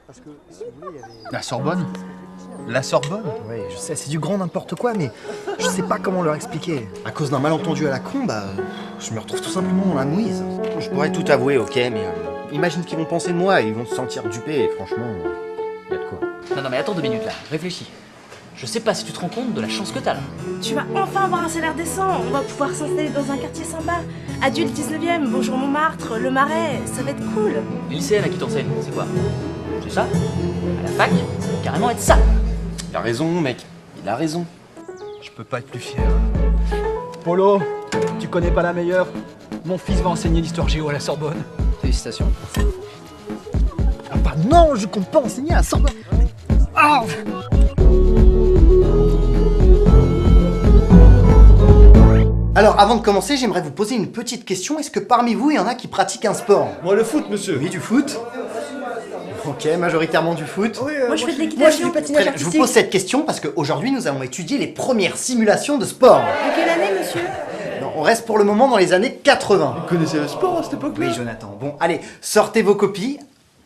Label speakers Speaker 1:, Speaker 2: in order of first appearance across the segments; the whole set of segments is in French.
Speaker 1: Parce que, si vous voulez, il y avait...
Speaker 2: La Sorbonne? La Sorbonne?
Speaker 1: Oui, je sais, c'est du grand n'importe quoi, mais je sais pas comment leur expliquer. À cause d'un malentendu à la con, je me retrouve tout simplement dans la mouise.
Speaker 3: Je pourrais tout avouer, ok, mais imagine qu'ils vont penser de moi et ils vont se sentir dupés, et franchement, y a de quoi.
Speaker 4: Non mais attends 2 minutes là, réfléchis. Je sais pas si tu te rends compte de la chance que t'as là.
Speaker 5: Tu vas enfin avoir un salaire décent, on va pouvoir s'installer dans un quartier sympa. Adulte 19ème, bonjour Montmartre, le Marais, ça va être cool.
Speaker 4: Les lycéennes à qui t'enseignes, c'est quoi? C'est ça? À la fac, ça peut carrément être ça.
Speaker 3: Il a raison, mec, il a raison.
Speaker 2: Je peux pas être plus fier.
Speaker 6: Polo, tu connais pas la meilleure? Mon fils va enseigner l'histoire géo à la Sorbonne.
Speaker 4: Félicitations.
Speaker 1: Ah bah non, je compte pas enseigner à Sorbonne. Ah Alors, avant de commencer, j'aimerais vous poser une petite question. Est-ce que parmi vous, il y en a qui pratiquent un sport?
Speaker 7: Moi, le foot, monsieur.
Speaker 1: Oui, du foot. Ok, majoritairement du foot.
Speaker 5: Moi je fais de l'équitation.
Speaker 1: Très bien, je vous pose cette question parce qu'aujourd'hui, nous allons étudier les premières simulations de sport.
Speaker 5: De quelle année, monsieur?
Speaker 1: Non, on reste pour le moment dans les années 80.
Speaker 7: Vous connaissez le sport à cette époque-là?
Speaker 1: Oui, Jonathan. Bon, allez, sortez vos copies.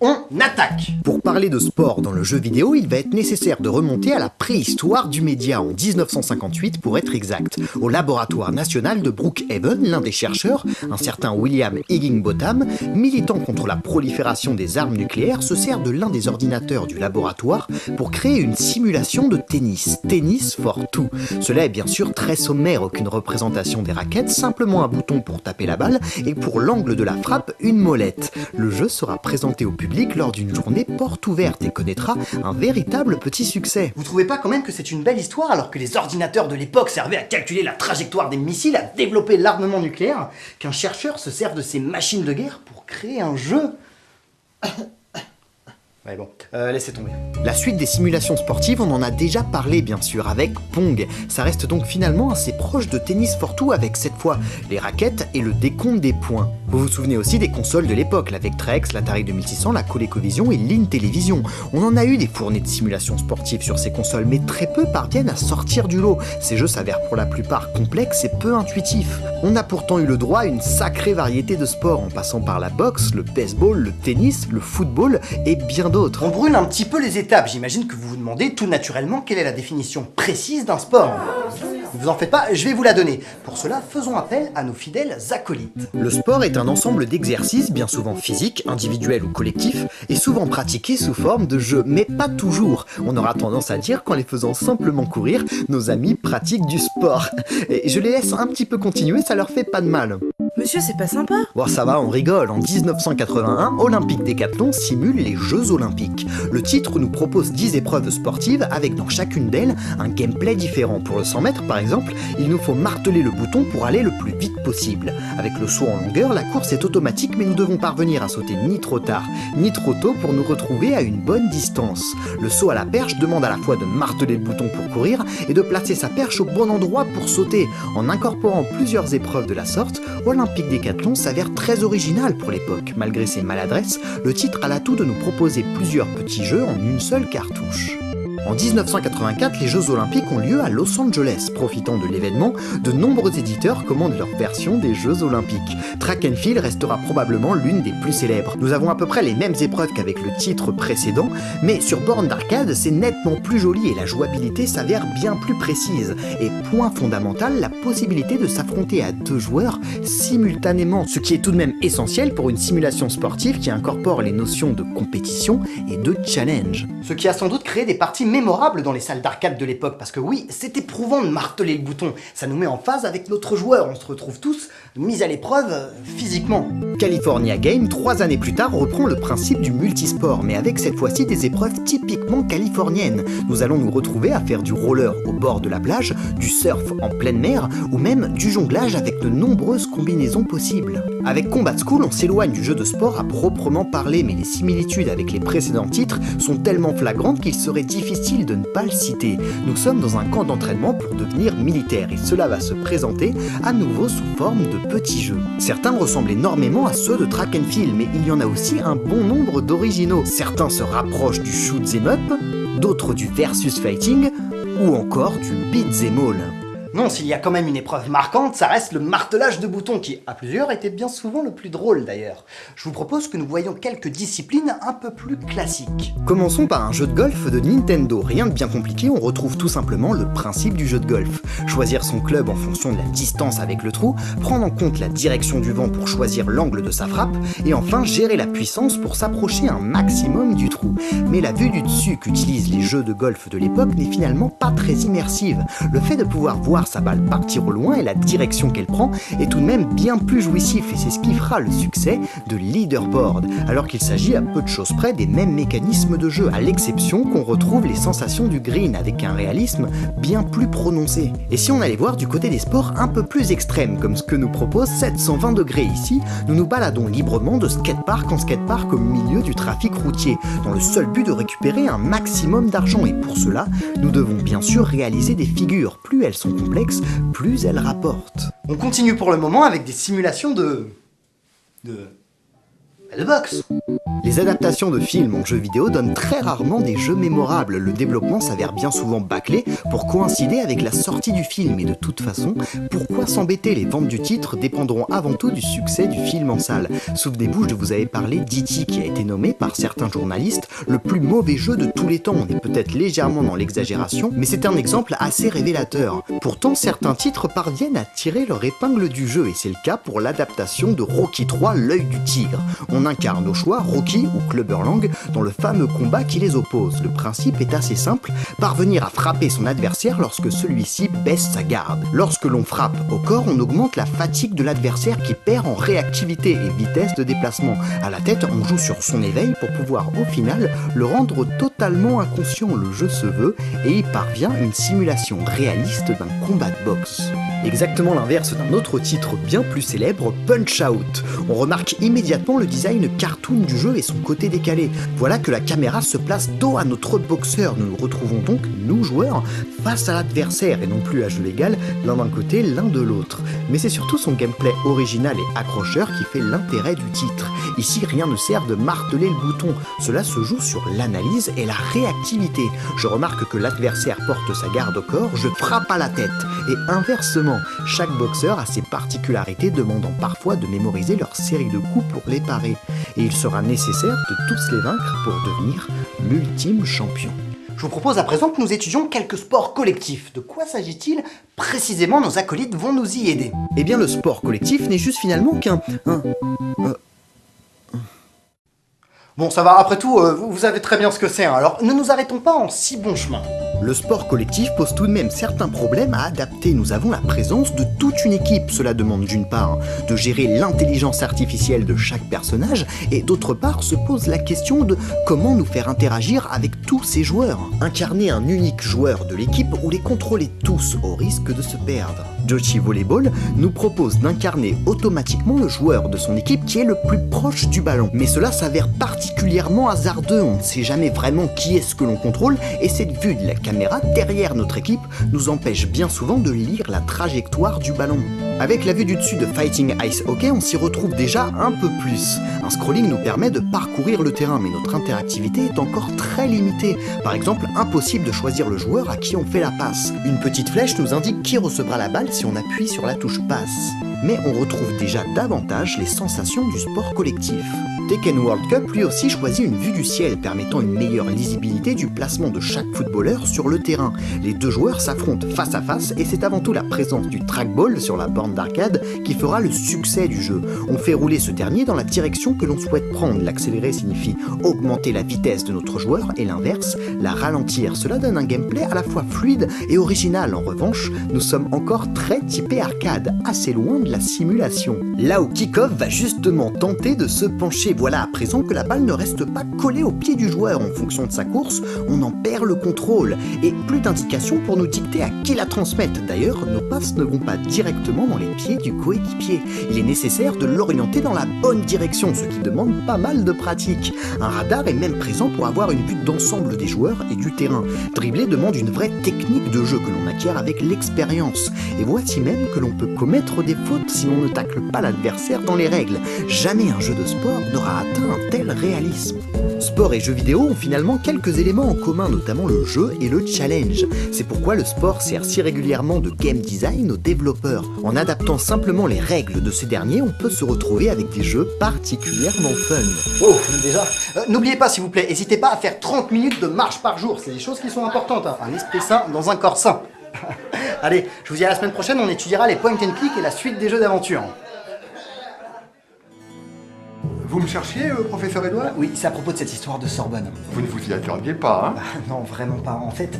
Speaker 1: On attaque!
Speaker 8: Pour parler de sport dans le jeu vidéo, il va être nécessaire de remonter à la préhistoire du média en 1958 pour être exact, au laboratoire national de Brookhaven, l'un des chercheurs, un certain William Higginbotham, militant contre la prolifération des armes nucléaires, se sert de l'un des ordinateurs du laboratoire pour créer une simulation de tennis, Tennis for Two. Cela est bien sûr très sommaire, aucune représentation des raquettes, simplement un bouton pour taper la balle et pour l'angle de la frappe, une molette. Le jeu sera présenté au public lors d'une journée porte ouverte et connaîtra un véritable petit succès.
Speaker 1: Vous trouvez pas quand même que c'est une belle histoire alors que les ordinateurs de l'époque servaient à calculer la trajectoire des missiles, à développer l'armement nucléaire, qu'un chercheur se serve de ces machines de guerre pour créer un jeu? Ouais bon, laissez tomber.
Speaker 8: La suite des simulations sportives, on en a déjà parlé bien sûr avec Pong. Ça reste donc finalement assez proche de Tennis for Two avec cette fois les raquettes et le décompte des points. Vous vous souvenez aussi des consoles de l'époque, la Vectrex, l'Atari 2600, la ColecoVision et l'Intellivision. On en a eu des fournées de simulations sportives sur ces consoles, mais très peu parviennent à sortir du lot. Ces jeux s'avèrent pour la plupart complexes et peu intuitifs. On a pourtant eu le droit à une sacrée variété de sports, en passant par la boxe, le baseball, le tennis, le football et bien d'autres.
Speaker 1: On brûle un petit peu les étapes, j'imagine que vous vous demandez tout naturellement quelle est la définition précise d'un sport. Ne vous en faites pas, je vais vous la donner. Pour cela, faisons appel à nos fidèles acolytes.
Speaker 8: Le sport est un ensemble d'exercices, bien souvent physiques, individuels ou collectifs, et souvent pratiqués sous forme de jeu, mais pas toujours. On aura tendance à dire qu'en les faisant simplement courir, nos amis pratiquent du sport. Et je les laisse un petit peu continuer, ça leur fait pas de mal.
Speaker 5: Monsieur, c'est pas sympa.
Speaker 8: Bon, ça va, on rigole. En 1981, Olympique Décathlon simule les Jeux Olympiques. Le titre nous propose 10 épreuves sportives avec dans chacune d'elles un gameplay différent. Pour le 100 mètres, par exemple, il nous faut marteler le bouton pour aller le plus vite possible. Avec le saut en longueur, la course est automatique, mais nous devons parvenir à sauter ni trop tard, ni trop tôt pour nous retrouver à une bonne distance. Le saut à la perche demande à la fois de marteler le bouton pour courir et de placer sa perche au bon endroit pour sauter. En incorporant plusieurs épreuves de la sorte, Olympique Décathlon s'avère très original pour l'époque. Malgré ses maladresses, le titre a l'atout de nous proposer plusieurs petits jeux en une seule cartouche. En 1984, les Jeux Olympiques ont lieu à Los Angeles. Profitant de l'événement, de nombreux éditeurs commandent leur version des Jeux Olympiques. Track and Field restera probablement l'une des plus célèbres. Nous avons à peu près les mêmes épreuves qu'avec le titre précédent, mais sur borne d'arcade, c'est nettement plus joli et la jouabilité s'avère bien plus précise. Et point fondamental, la possibilité de s'affronter à 2 joueurs simultanément, ce qui est tout de même essentiel pour une simulation sportive qui incorpore les notions de compétition et de challenge.
Speaker 1: Ce qui a sans doute créé des parties mémorable dans les salles d'arcade de l'époque, parce que oui, c'est éprouvant de marteler le bouton, ça nous met en phase avec notre joueur, on se retrouve tous mis à l'épreuve physiquement.
Speaker 8: California Game, 3 années plus tard, reprend le principe du multisport, mais avec cette fois-ci des épreuves typiquement californiennes. Nous allons nous retrouver à faire du roller au bord de la plage, du surf en pleine mer, ou même du jonglage avec de nombreuses combinaisons possibles. Avec Combat School, on s'éloigne du jeu de sport à proprement parler, mais les similitudes avec les précédents titres sont tellement flagrantes qu'il serait difficile de ne pas le citer. Nous sommes dans un camp d'entraînement pour devenir militaire et cela va se présenter à nouveau sous forme de petits jeux. Certains ressemblent énormément à ceux de Track and Field, mais il y en a aussi un bon nombre d'originaux. Certains se rapprochent du shoot 'em up, d'autres du versus fighting ou encore du beat 'em all.
Speaker 1: Non, s'il y a quand même une épreuve marquante, ça reste le martelage de boutons qui, à plusieurs, était bien souvent le plus drôle d'ailleurs. Je vous propose que nous voyions quelques disciplines un peu plus classiques.
Speaker 8: Commençons par un jeu de golf de Nintendo. Rien de bien compliqué, on retrouve tout simplement le principe du jeu de golf. Choisir son club en fonction de la distance avec le trou, prendre en compte la direction du vent pour choisir l'angle de sa frappe, et enfin gérer la puissance pour s'approcher un maximum du trou. Mais la vue du dessus qu'utilisent les jeux de golf de l'époque n'est finalement pas très immersive. Le fait de pouvoir voir sa balle partir au loin et la direction qu'elle prend est tout de même bien plus jouissif, et c'est ce qui fera le succès de Leaderboard, alors qu'il s'agit à peu de choses près des mêmes mécanismes de jeu, à l'exception qu'on retrouve les sensations du green avec un réalisme bien plus prononcé. Et si on allait voir du côté des sports un peu plus extrêmes, comme ce que nous propose 720 degrés ici, nous nous baladons librement de skatepark en skatepark au milieu du trafic routier, dans le seul but de récupérer un maximum d'argent, et pour cela, nous devons bien sûr réaliser des figures. Plus elles sont complexes, plus elles rapportent.
Speaker 1: On continue pour le moment avec des simulations de boxe.
Speaker 8: Les adaptations de films en jeux vidéo donnent très rarement des jeux mémorables. Le développement s'avère bien souvent bâclé pour coïncider avec la sortie du film. Et de toute façon, pourquoi s'embêter? Les ventes du titre dépendront avant tout du succès du film en salle. Souvenez-vous, je vous avais parlé d'E.T. qui a été nommé par certains journalistes le plus mauvais jeu de tous les temps. On est peut-être légèrement dans l'exagération, mais c'est un exemple assez révélateur. Pourtant, certains titres parviennent à tirer leur épingle du jeu, et c'est le cas pour l'adaptation de Rocky III, l'œil du tigre. On incarne au choix Rocky ou Clubber Lang dans le fameux combat qui les oppose. Le principe est assez simple, parvenir à frapper son adversaire lorsque celui-ci baisse sa garde. Lorsque l'on frappe au corps, on augmente la fatigue de l'adversaire qui perd en réactivité et vitesse de déplacement. À la tête, on joue sur son éveil pour pouvoir au final le rendre totalement inconscient. Le jeu se veut et y parvient une simulation réaliste d'un combat de boxe. Exactement l'inverse d'un autre titre bien plus célèbre, Punch-Out. On remarque immédiatement le design cartoon du jeu et son côté décalé. Voilà que la caméra se place dos à notre boxeur. Nous nous retrouvons donc, nous joueurs, face à l'adversaire et non plus à jeu égal, l'un d'un côté, l'un de l'autre. Mais c'est surtout son gameplay original et accrocheur qui fait l'intérêt du titre. Ici, rien ne sert de marteler le bouton. Cela se joue sur l'analyse et la réactivité. Je remarque que l'adversaire porte sa garde au corps, je frappe à la tête. Et inversement, chaque boxeur a ses particularités, demandant parfois de mémoriser leur série de coups pour les parer. Et il sera nécessaire de tous les vaincre pour devenir l'ultime champion.
Speaker 1: Je vous propose à présent que nous étudions quelques sports collectifs. De quoi s'agit-il précisément? Nos acolytes vont nous y aider.
Speaker 8: Eh bien, le sport collectif n'est juste finalement qu'un...
Speaker 1: Bon, ça va, après tout, vous savez très bien ce que c'est, hein. Alors ne nous arrêtons pas en si bon chemin.
Speaker 8: Le sport collectif pose tout de même certains problèmes à adapter. Nous avons la présence de toute une équipe. Cela demande d'une part de gérer l'intelligence artificielle de chaque personnage, et d'autre part se pose la question de comment nous faire interagir avec tous ces joueurs. Incarner un unique joueur de l'équipe ou les contrôler tous au risque de se perdre. Joshi Volleyball nous propose d'incarner automatiquement le joueur de son équipe qui est le plus proche du ballon. Mais cela s'avère particulièrement hasardeux, on ne sait jamais vraiment qui est-ce que l'on contrôle, et cette vue de la caméra derrière notre équipe nous empêche bien souvent de lire la trajectoire du ballon. Avec la vue du dessus de Fighting Ice Hockey, on s'y retrouve déjà un peu plus. Un scrolling nous permet de parcourir le terrain, mais notre interactivité est encore très limitée. Par exemple, impossible de choisir le joueur à qui on fait la passe. Une petite flèche nous indique qui recevra la balle si on appuie sur la touche passe. Mais on retrouve déjà davantage les sensations du sport collectif. Tekken World Cup lui aussi choisit une vue du ciel permettant une meilleure lisibilité du placement de chaque footballeur sur le terrain. Les deux joueurs s'affrontent face à face et c'est avant tout la présence du trackball sur la borne d'arcade qui fera le succès du jeu. On fait rouler ce dernier dans la direction que l'on souhaite prendre. L'accélérer signifie augmenter la vitesse de notre joueur et l'inverse, la ralentir. Cela donne un gameplay à la fois fluide et original. En revanche, nous sommes encore très typés arcade, assez loin de la simulation. Là où Kickoff va justement tenter de se pencher. Voilà à présent que la balle ne reste pas collée au pied du joueur. En fonction de sa course, on en perd le contrôle. Et plus d'indications pour nous dicter à qui la transmettre. D'ailleurs, nos pas traces ne vont pas directement dans les pieds du coéquipier. Il est nécessaire de l'orienter dans la bonne direction, ce qui demande pas mal de pratique. Un radar est même présent pour avoir une vue d'ensemble des joueurs et du terrain. Dribbler demande une vraie technique de jeu que l'on acquiert avec l'expérience. Et voici même que l'on peut commettre des fautes si l'on ne tacle pas l'adversaire dans les règles. Jamais un jeu de sport n'aura atteint un tel réalisme. Sport et jeux vidéo ont finalement quelques éléments en commun, notamment le jeu et le challenge. C'est pourquoi le sport sert si régulièrement de game design aux développeurs. En adaptant simplement les règles de ces derniers, on peut se retrouver avec des jeux particulièrement fun.
Speaker 1: Oh, déjà. N'oubliez pas, s'il vous plaît, n'hésitez pas à faire 30 minutes de marche par jour. C'est des choses qui sont importantes. Hein. Un esprit sain dans un corps sain. Allez, je vous dis à la semaine prochaine, on étudiera les point and click et la suite des jeux d'aventure.
Speaker 9: Vous me cherchiez, professeur Edouard?
Speaker 1: Oui, c'est à propos de cette histoire de Sorbonne.
Speaker 9: Vous ne vous y attendiez pas, hein?
Speaker 1: Bah, non, vraiment pas. En fait,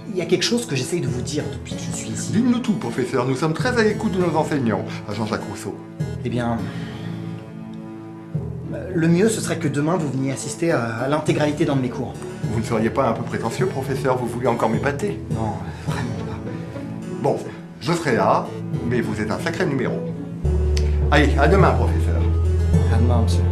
Speaker 1: il y a quelque chose que j'essaye de vous dire depuis que je suis ici.
Speaker 9: Dites-nous tout, professeur. Nous sommes très à l'écoute de nos enseignants, à Jean-Jacques Rousseau.
Speaker 1: Eh bien, le mieux, ce serait que demain, vous veniez assister à l'intégralité d'un de mes cours.
Speaker 9: Vous ne seriez pas un peu prétentieux, professeur? Vous voulez encore m'épater?
Speaker 1: Non, vraiment pas.
Speaker 9: Bon, je serai là, mais vous êtes un sacré numéro. Allez, à demain, professeur.
Speaker 1: À demain, monsieur.